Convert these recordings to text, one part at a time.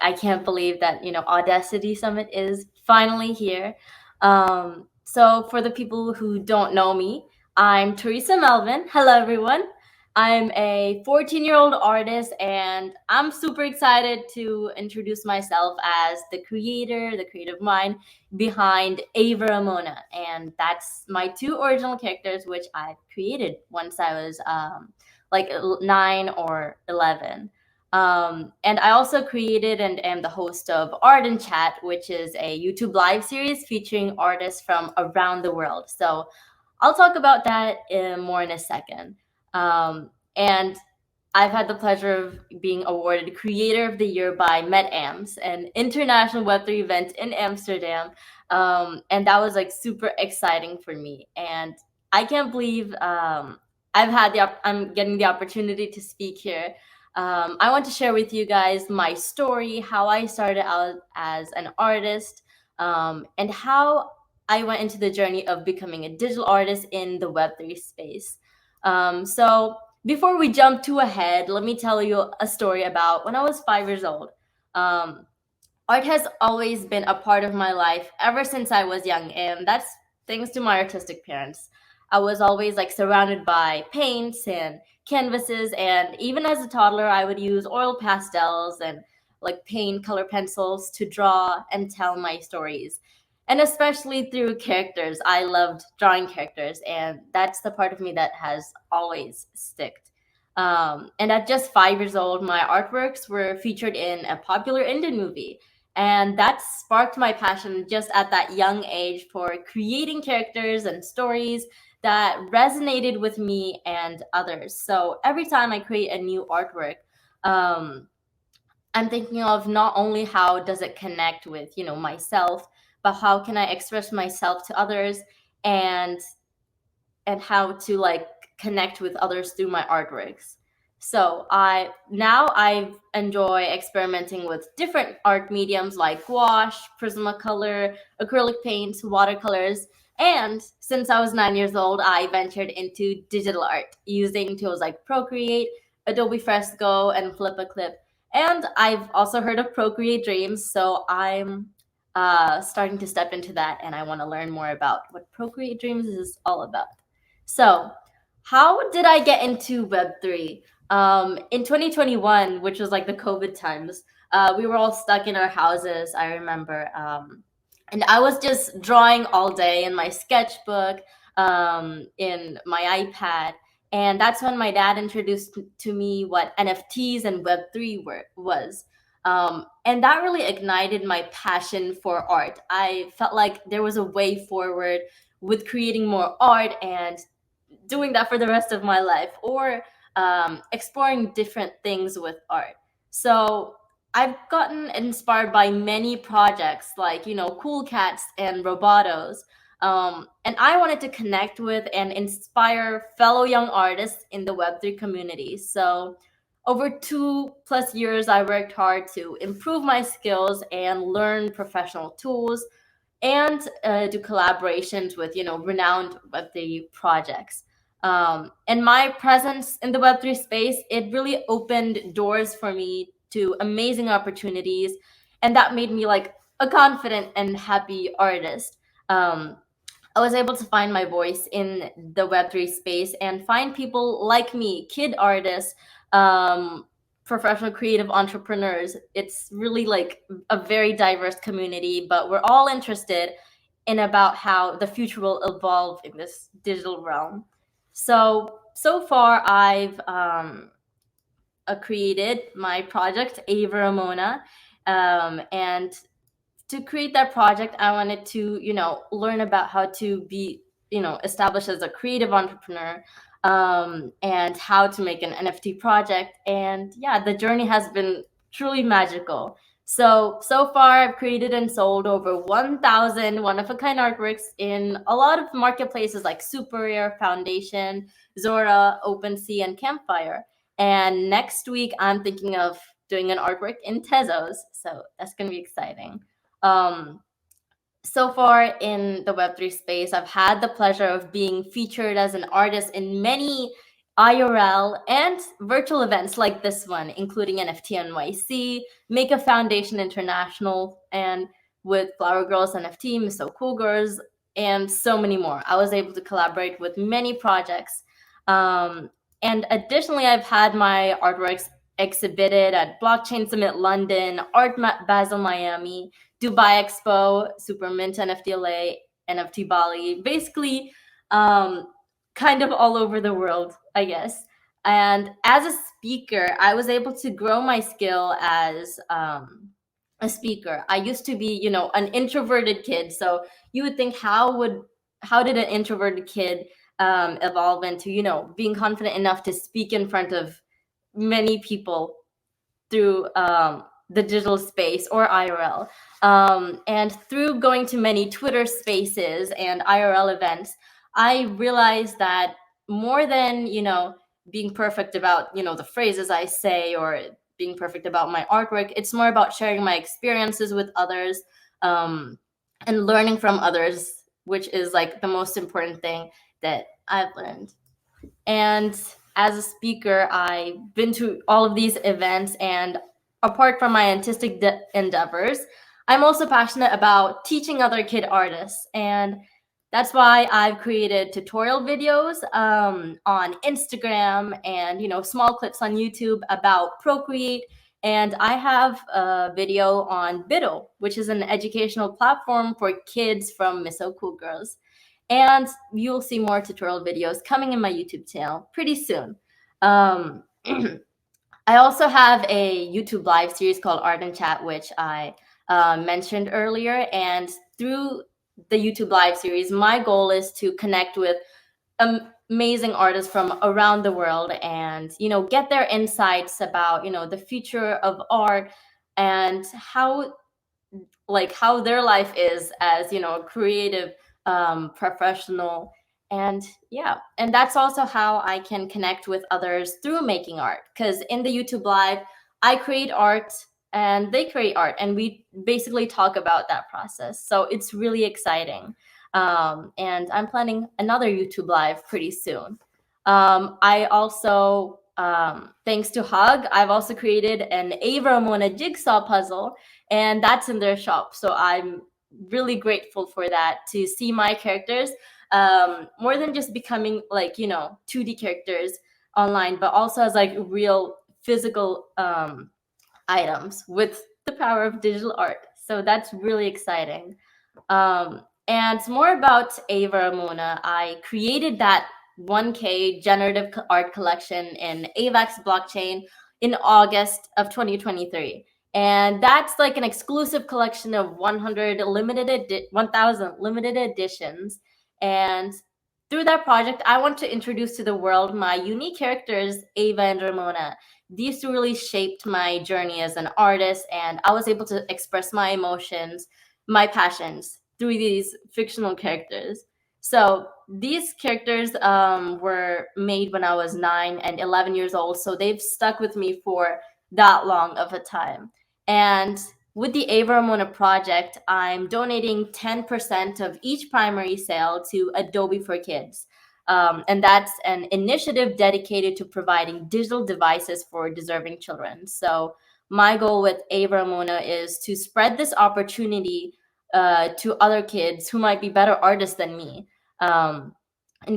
I can't believe that, Audacity Summit is finally here. So for the people who don't know me, I'm Teresa Melvin. Hello, everyone. I'm a 14-year-old artist, and I'm super excited to introduce myself as the creator, the creative mind behind Ava and Ramona. And that's my two original characters, which I created once I was like 9 or 11. And I also created and am the host of Art and Chat, which is a YouTube live series featuring artists from around the world. So I'll talk about that more in a second. And I've had the pleasure of being awarded Creator of the Year by MET AMS, an international Web3 event in Amsterdam. And that was like super exciting for me. And I can't believe I'm getting the opportunity to speak here. I want to share with you guys my story, how I started out as an artist, and how I went into the journey of becoming a digital artist in the Web3 space. So before we jump too ahead, let me tell you a story about when I was 5 years old. Um, Art has always been a part of my life ever since I was young, and that's thanks to my artistic parents. I was always like surrounded by paints and canvases, and even as a toddler, I would use oil pastels and like paint color pencils to draw and tell my stories. And especially through characters, I loved drawing characters, and that's the part of me that has always sticked. And at just 5 years old, my artworks were featured in a popular Indian movie, and that sparked my passion just at that young age for creating characters and stories that resonated with me and others. So every time I create a new artwork, um, I'm thinking of not only how does it connect with, myself, but how can I express myself to others, and how to like connect with others through my artworks. So I enjoy experimenting with different art mediums like gouache, Prismacolor, acrylic paints, watercolors. And since I was 9 years old, I ventured into digital art using tools like Procreate, Adobe Fresco, and Flip a Clip. And I've also heard of Procreate Dreams, so I'm starting to step into that, and I want to learn more about what Procreate Dreams is all about. So, how did I get into Web3? In 2021, which was like the COVID times, we were all stuck in our houses, I remember. And I was just drawing all day in my sketchbook, in my iPad. And that's when my dad introduced to me what NFTs and Web3 was. And that really ignited my passion for art. I felt like there was a way forward with creating more art and doing that for the rest of my life, or exploring different things with art. So I've gotten inspired by many projects like, Cool Cats and Robotos. And I wanted to connect with and inspire fellow young artists in the Web3 community. So over 2+ years, I worked hard to improve my skills and learn professional tools, and do collaborations with renowned Web3 projects. And my presence in the Web3 space, it really opened doors for me to amazing opportunities, and that made me like a confident and happy artist. I was able to find my voice in the Web3 space and find people like me, kid artists, um, professional creative entrepreneurs. It's really like a very diverse community, but we're all interested in about how the future will evolve in this digital realm. So far, I've created my project, Ava Ramona, and to create that project, I wanted to, learn about how to be, established as a creative entrepreneur, and how to make an NFT project. And yeah, the journey has been truly magical. So far, I've created and sold over 1,000 one-of-a-kind artworks in a lot of marketplaces like SuperRare, Foundation, Zora, OpenSea, and Campfire. And next week, I'm thinking of doing an artwork in Tezos. So that's going to be exciting. Um, so far in the Web3 space, I've had the pleasure of being featured as an artist in many IRL and virtual events like this one, including NFT NYC, Make a Foundation International, and with Flower Girls NFT, Miss So Cool Girls, and so many more. I was able to collaborate with many projects. And additionally, I've had my artworks exhibited at Blockchain Summit London, Basel Miami, Dubai Expo, Super Mint NFT LA, NFT Bali, basically kind of all over the world, I guess. And as a speaker, I was able to grow my skill as a speaker. I used to be, an introverted kid. So you would think, how did an introverted kid evolve into, being confident enough to speak in front of many people through the digital space or IRL. And through going to many Twitter spaces and IRL events, I realized that more than, being perfect about, the phrases I say or being perfect about my artwork, it's more about sharing my experiences with others and learning from others, which is like the most important thing that I've learned. And as a speaker, I've been to all of these events, and apart from my artistic endeavors, I'm also passionate about teaching other kid artists. And that's why I've created tutorial videos on Instagram and, small clips on YouTube about Procreate. And I have a video on Biddle, which is an educational platform for kids from Miss So Cool Girls. And you'll see more tutorial videos coming in my YouTube channel pretty soon. I also have a YouTube live series called Art and Chat, which I mentioned earlier. And through the YouTube live series, my goal is to connect with amazing artists from around the world and, get their insights about, the future of art and how their life is as, a creative professional. And and that's also how I can connect with others through making art, because in the YouTube live, I create art and they create art, and we basically talk about that process. So it's really exciting. And I'm planning another YouTube live pretty soon. I also, thanks to Hug, I've also created an Ava and Ramona jigsaw puzzle, and that's in their shop. So I'm really grateful for that, to see my characters more than just becoming 2D characters online, but also as like real physical items with the power of digital art. So that's really exciting. And more about Ava Ramona. I created that 1K generative art collection in AVAX blockchain in August of 2023. And that's like an exclusive collection of 1,000 limited editions. And through that project, I want to introduce to the world my unique characters, Ava and Ramona. These two really shaped my journey as an artist, and I was able to express my emotions, my passions through these fictional characters. So these characters were made when I was 9 and 11 years old, so they've stuck with me for that long of a time. And with the Ava Ramona project, I'm donating 10% of each primary sale to Adobe for Kids. And that's an initiative dedicated to providing digital devices for deserving children. So my goal with Ava Ramona is to spread this opportunity to other kids who might be better artists than me, and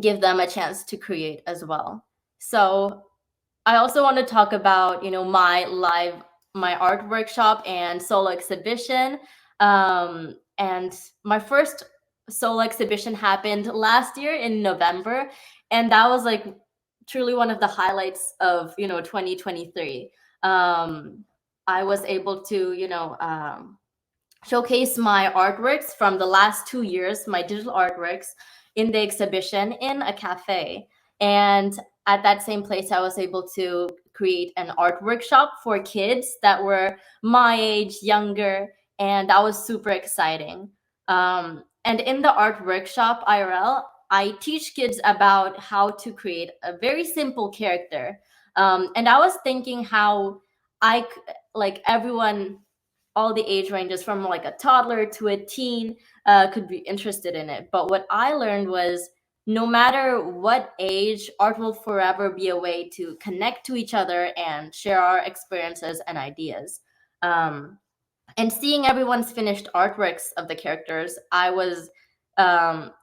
give them a chance to create as well. So I also want to talk about, my art workshop and solo exhibition. And my first solo exhibition happened last year in November, and that was like truly one of the highlights of 2023. I was able to showcase my artworks from the last 2 years, my digital artworks, in the exhibition in a cafe. And at that same place, I was able to create an art workshop for kids that were my age, younger, and that was super exciting. And in the art workshop IRL, I teach kids about how to create a very simple character. And I was thinking how like everyone, all the age ranges from like a toddler to a teen could be interested in it. But what I learned was no matter what age, art will forever be a way to connect to each other and share our experiences and ideas. And seeing everyone's finished artworks of the characters, I was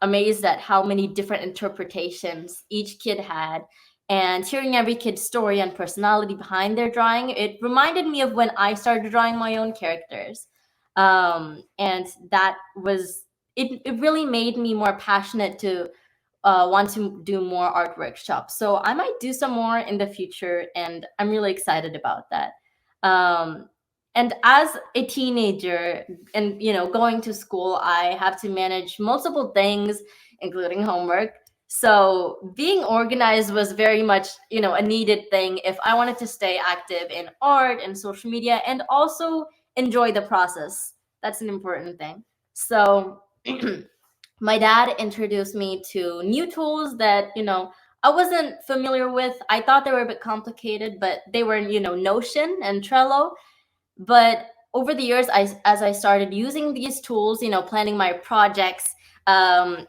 amazed at how many different interpretations each kid had. And hearing every kid's story and personality behind their drawing, it reminded me of when I started drawing my own characters. And that was, it really made me more passionate to want to do more art workshops. So I might do some more in the future, and I'm really excited about that. Um, and as a teenager and going to school, I have to manage multiple things, including homework. So being organized was very much a needed thing if I wanted to stay active in art and social media and also enjoy the process. That's an important thing. So my dad introduced me to new tools that I wasn't familiar with. I thought they were a bit complicated, but they were Notion and Trello. But over the years, as I started using these tools, planning my projects, and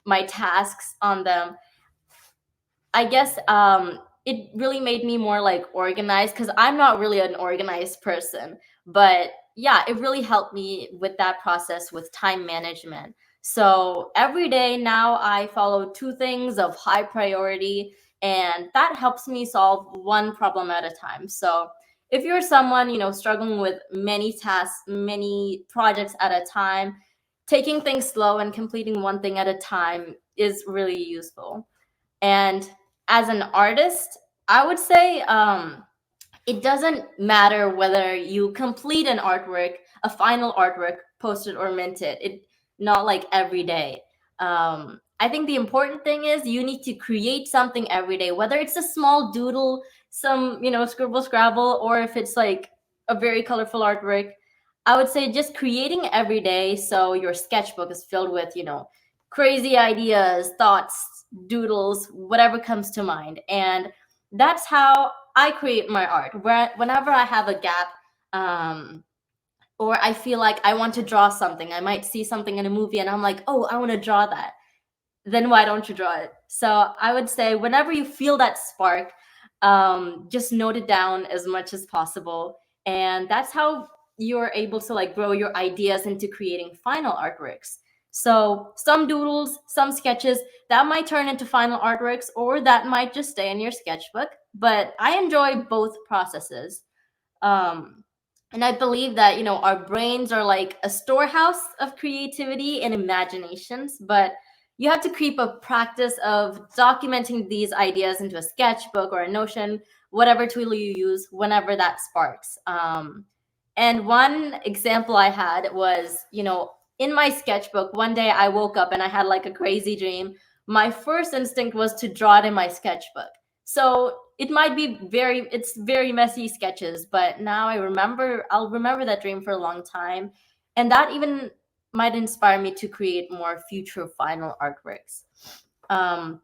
my tasks on them, I guess it really made me more like organized, because I'm not really an organized person. But yeah, it really helped me with that process with time management. So every day now I follow two things of high priority, and that helps me solve one problem at a time. So if you're someone struggling with many tasks, many projects at a time, taking things slow and completing one thing at a time is really useful. And as an artist, I would say it doesn't matter whether you complete an artwork, a final artwork, posted or minted. It not like every day. I think the important thing is you need to create something every day, whether it's a small doodle, some scribble scrabble, or if it's like a very colorful artwork. I would say just creating every day, so your sketchbook is filled with crazy ideas, thoughts, doodles, whatever comes to mind. And that's how I create my art. Whenever I have a gap, um, or I feel like I want to draw something, I might see something in a movie and I'm like, oh, I want to draw that. Then why don't you draw it? So I would say whenever you feel that spark, just note it down as much as possible. And that's how you're able to like grow your ideas into creating final artworks. So some doodles, some sketches, that might turn into final artworks, or that might just stay in your sketchbook. But I enjoy both processes. Um, and I believe that, our brains are like a storehouse of creativity and imaginations, but you have to keep a practice of documenting these ideas into a sketchbook or a Notion, whatever tool you use, whenever that sparks. And one example I had was, in my sketchbook, one day I woke up and I had like a crazy dream. My first instinct was to draw it in my sketchbook. So it might be it's very messy sketches, but now I'll remember that dream for a long time. And that even might inspire me to create more future final artworks. Um,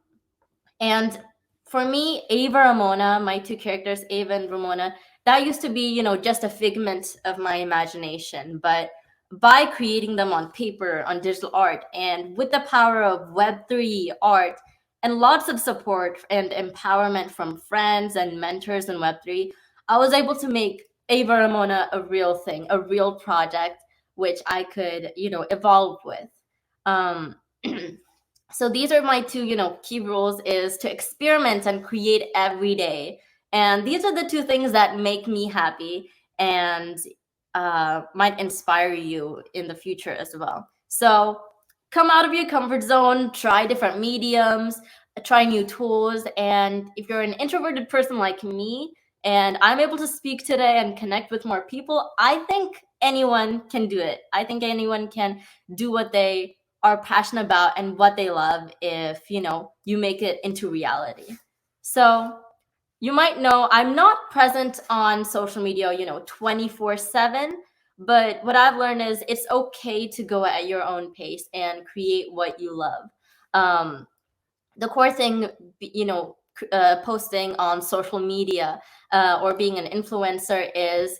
and for me, Ava Ramona, my two characters, Ava and Ramona, that used to be, just a figment of my imagination. But by creating them on paper, on digital art, and with the power of Web3 art, and lots of support and empowerment from friends and mentors in Web3, I was able to make Ava Ramona a real thing, a real project, which I could, evolve with. Um, so these are my two key rules, is to experiment and create every day. And these are the two things that make me happy and might inspire you in the future as well. So come out of your comfort zone, try different mediums, try new tools. And if you're an introverted person like me, and I'm able to speak today and connect with more people, I think anyone can do it. I think anyone can do what they are passionate about and what they love if you make it into reality. So you might know I'm not present on social media 24/7, but what I've learned is it's okay to go at your own pace and create what you love. The core thing, posting on social media, or being an influencer, is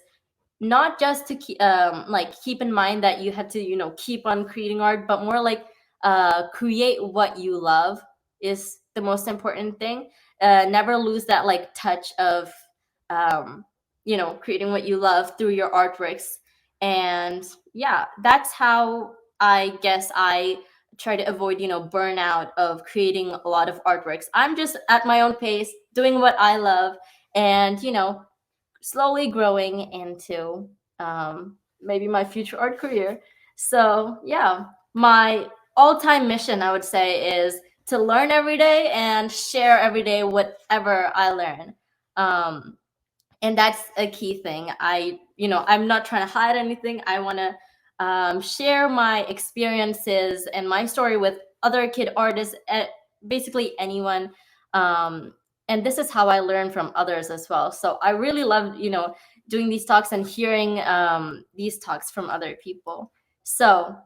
not just to keep in mind that you have to keep on creating art, but more like create what you love is the most important thing. Never lose that like touch of creating what you love through your artworks. And yeah, that's how I guess I try to avoid burnout of creating a lot of artworks. I'm just at my own pace doing what I love, and slowly growing into maybe my future art career. So yeah, my all-time mission, I would say, is to learn every day and share every day whatever I learn. And that's a key thing. I'm not trying to hide anything. I want to share my experiences and my story with other kid artists, basically anyone. And this is how I learn from others as well. So I really love doing these talks and hearing these talks from other people. So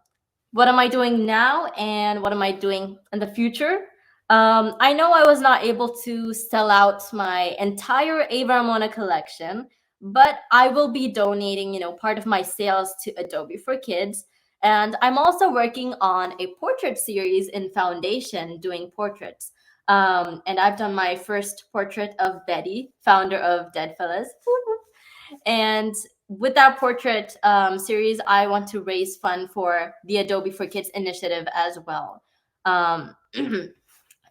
what am I doing now and what am I doing in the future? I know I was not able to sell out my entire Ava and Ramona collection, but I will be donating, part of my sales to Adobe for Kids. And I'm also working on a portrait series in Foundation doing portraits. And I've done my first portrait of Betty, founder of Deadfellas. And with that portrait series, I want to raise fund for the Adobe for Kids initiative as well.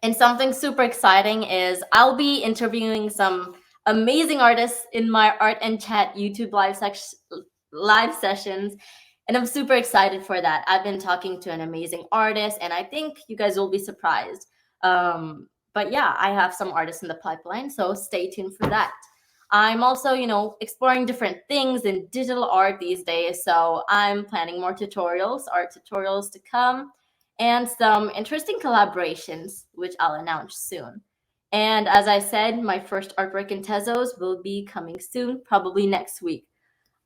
And something super exciting is I'll be interviewing some amazing artists in my Art and Chat YouTube live sessions. And I'm super excited for that. I've been talking to an amazing artist, and I think you guys will be surprised. But yeah, I have some artists in the pipeline, so stay tuned for that. I'm also, exploring different things in digital art these days. So I'm planning more art tutorials to come, and some interesting collaborations, which I'll announce soon. And as I said, my first artwork in Tezos will be coming soon, probably next week.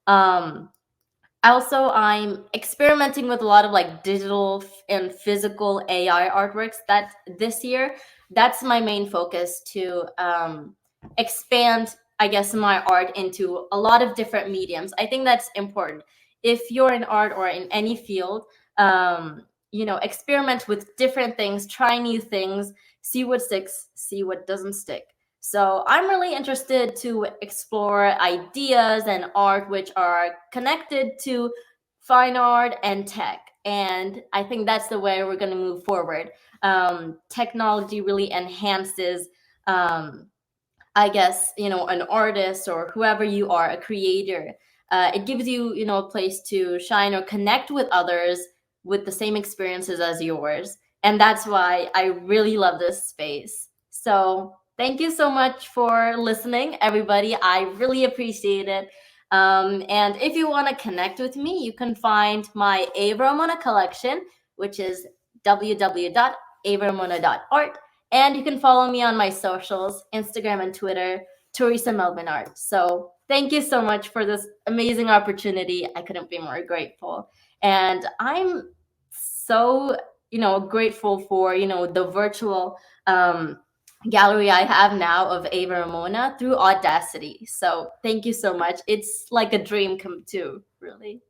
Also, I'm experimenting with a lot of like digital and physical AI artworks that this year. That's my main focus, to expand, I guess, my art into a lot of different mediums. I think that's important. If you're in art or in any field, experiment with different things, try new things, see what sticks, see what doesn't stick. So I'm really interested to explore ideas and art which are connected to fine art and tech. And I think that's the way we're going to move forward. Technology really enhances, I guess, an artist or whoever you are, a creator. It gives you, a place to shine or connect with others with the same experiences as yours. And that's why I really love this space. So thank you so much for listening, everybody. I really appreciate it. And if you want to connect with me, you can find my Ava Ramona collection, which is www.avaramona.art. And you can follow me on my socials, Instagram and Twitter, Teresa Melvin Art. So thank you so much for this amazing opportunity. I couldn't be more grateful. And I'm so, grateful for, the virtual gallery I have now of Ava Ramona through Audacity. So thank you so much. It's like a dream come true, really.